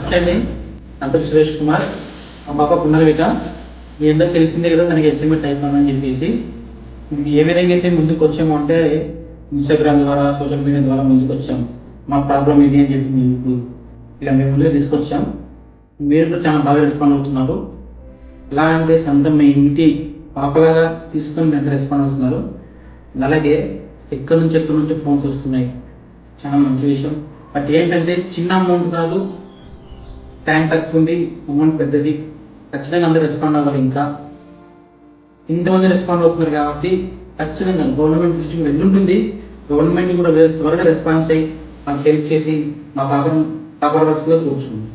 నమస్తే అండి. నా పేరు సురేష్ కుమార్. మా పాప పునర్విక. మీ అందరికి తెలిసిందే కదా, తనకి ఎస్ఎంఏ టైప్ అని చెప్పేసి ఏ విధంగా అయితే ముందుకు వచ్చాము అంటే ఇన్స్టాగ్రామ్ ద్వారా, సోషల్ మీడియా ద్వారా ముందుకు వచ్చాము. మా ప్రాబ్లం ఇది అని చెప్పి మీకు ఇలా మేము ముందుకు తీసుకొచ్చాం. మీరు కూడా చాలా బాగా రెస్పాండ్ అవుతున్నారు. ఎలా అంటే సొంతం మీ ఇంటి పాపలాగా తీసుకొని మీరు రెస్పాండ్ అవుతున్నారు. అలాగే ఎక్కడి నుంచి ఫోన్స్ వస్తున్నాయి, చాలా మంచి విషయం. బట్ ఏంటంటే చిన్న అమౌంట్ కాదు, టైం తక్కువ ఉంది, అమౌంట్ పెద్దది. ఖచ్చితంగా అందరూ రెస్పాండ్ అవ్వాలి. ఇంకా ఇంతమంది రెస్పాండ్ అవుతున్నారు కాబట్టి ఖచ్చితంగా గవర్నమెంట్ దృష్టికి వెళ్ళుంటుంది. గవర్నమెంట్ కూడా త్వరగా రెస్పాన్స్ అయ్యి మాకు హెల్ప్ చేసి మా పాపను కాపాడవలసిందిగా కూర్చుంది.